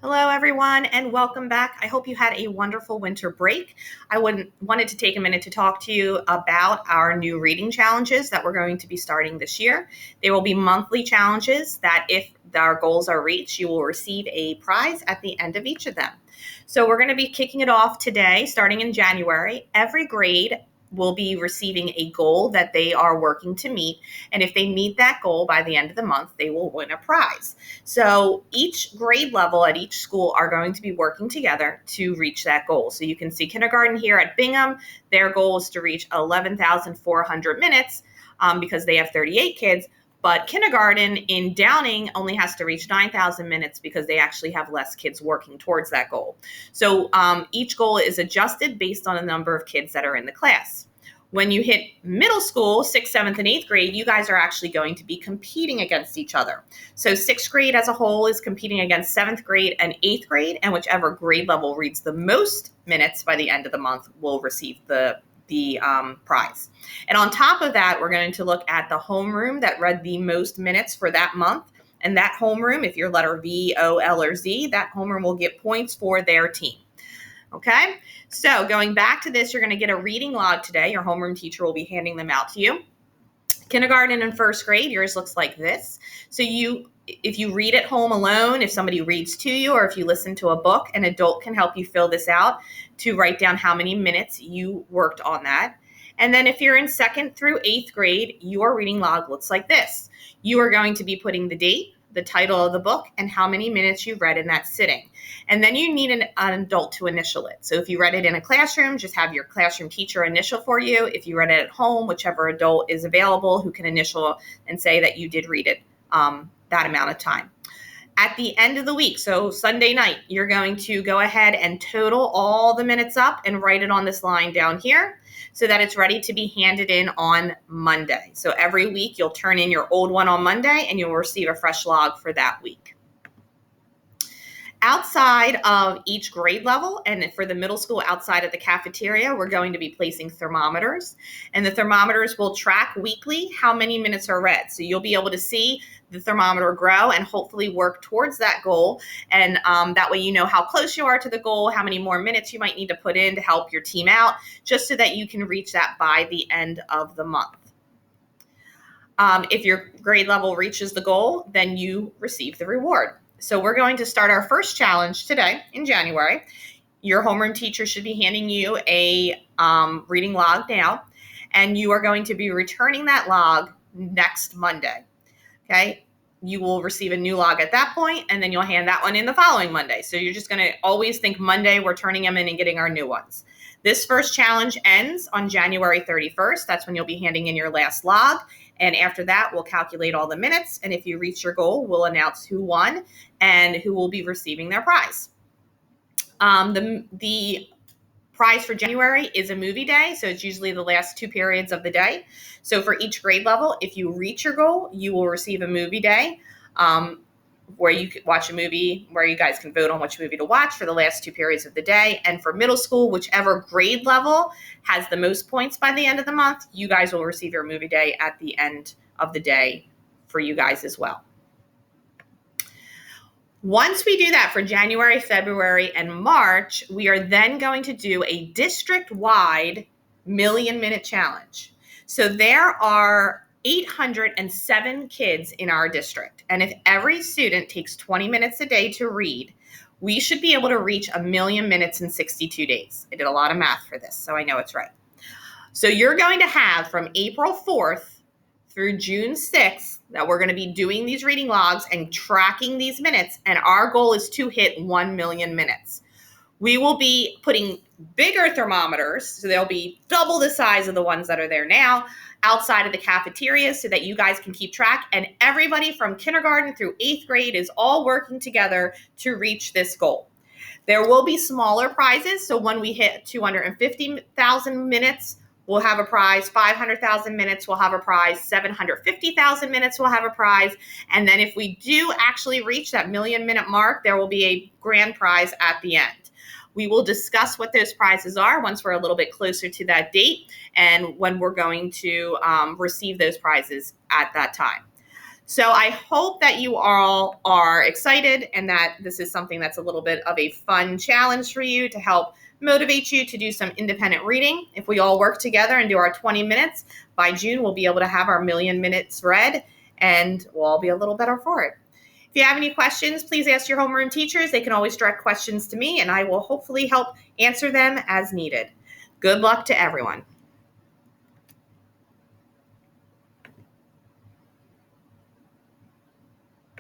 Hello, everyone, and welcome back. I hope you had a wonderful winter break. Wanted to take a minute to talk to you about our new reading challenges that we're going to be starting this year. They will be monthly challenges that, if our goals are reached, you will receive a prize at the end of each of them. So we're going to be kicking it off today, starting in January. Every grade will be receiving a goal that they are working to meet. And if they meet that goal by the end of the month, they will win a prize. So each grade level at each school are going to be working together to reach that goal. So you can see kindergarten here at Bingham, their goal is to reach 11,400 minutes because they have 38 kids. But kindergarten in Downing only has to reach 9,000 minutes because they actually have less kids working towards that goal. So each goal is adjusted based on the number of kids that are in the class. When you hit middle school, 6th, 7th, and 8th grade, you guys are actually going to be competing against each other. So 6th grade as a whole is competing against 7th grade and 8th grade, and whichever grade level reads the most minutes by the end of the month will receive the prize. And on top of that, we're going to look at the homeroom that read the most minutes for that month. And that homeroom, if you're letter V, O, L, or Z, that homeroom will get points for their team. Okay, so going back to this, you're going to get a reading log today. Your homeroom teacher will be handing them out to you. Kindergarten and first grade, yours looks like this. So if you read at home alone, if somebody reads to you, or if you listen to a book, an adult can help you fill this out to write down how many minutes you worked on that. And then if you're in 2nd through 8th grade, your reading log looks like this. You are going to be putting the date, the title of the book, and how many minutes you read in that sitting. And then you need an adult to initial it. So if you read it in a classroom, just have your classroom teacher initial for you. If you read it at home, whichever adult is available who can initial and say that you did read it that amount of time. At the end of the week, so Sunday night, you're going to go ahead and total all the minutes up and write it on this line down here so that it's ready to be handed in on Monday. So every week you'll turn in your old one on Monday and you'll receive a fresh log for that week. Outside of each grade level, and for the middle school outside of the cafeteria, we're going to be placing thermometers. And the thermometers will track weekly how many minutes are read. So you'll be able to see the thermometer grow and hopefully work towards that goal. And that way you know how close you are to the goal, how many more minutes you might need to put in to help your team out, just so that you can reach that by the end of the month. If your grade level reaches the goal, then you receive the reward. So we're going to start our first challenge today in January. Your homeroom teacher should be handing you a reading log now, and you are going to be returning that log next Monday. Okay, you will receive a new log at that point, and then you'll hand that one in the following Monday. So you're just going to always think Monday, we're turning them in and getting our new ones. This first challenge ends on January 31st. That's when you'll be handing in your last log. And after that, we'll calculate all the minutes. And if you reach your goal, we'll announce who won and who will be receiving their prize. The prize for January is a movie day. So it's usually the last 2 periods of the day. So for each grade level, if you reach your goal, you will receive a movie day where you could watch a movie, where you guys can vote on which movie to watch for the last 2 periods of the day. And for middle school, whichever grade level has the most points by the end of the month, you guys will receive your movie day at the end of the day for you guys as well. Once we do that for January, February, and March, we are then going to do a district-wide million-minute challenge. So there are 807 kids in our district. And if every student takes 20 minutes a day to read, we should be able to reach 1 million minutes in 62 days. I did a lot of math for this, so I know it's right. So you're going to have from April 4th through June 6th that we're going to be doing these reading logs and tracking these minutes. And our goal is to hit 1 million minutes. We will be putting bigger thermometers, so they'll be double the size of the ones that are there now, outside of the cafeteria so that you guys can keep track. And everybody from kindergarten through 8th grade is all working together to reach this goal. There will be smaller prizes. So when we hit 250,000 minutes, we'll have a prize. 500,000 minutes, we'll have a prize. 750,000 minutes, we'll have a prize. And then if we do actually reach that 1 million minute mark, there will be a grand prize at the end. We will discuss what those prizes are once we're a little bit closer to that date and when we're going to receive those prizes at that time. So I hope that you all are excited and that this is something that's a little bit of a fun challenge for you to help motivate you to do some independent reading. If we all work together and do our 20 minutes, by June, we'll be able to have our million minutes read, and we'll all be a little better for it. If you have any questions, please ask your homeroom teachers. They can always direct questions to me, and I will hopefully help answer them as needed. Good luck to everyone.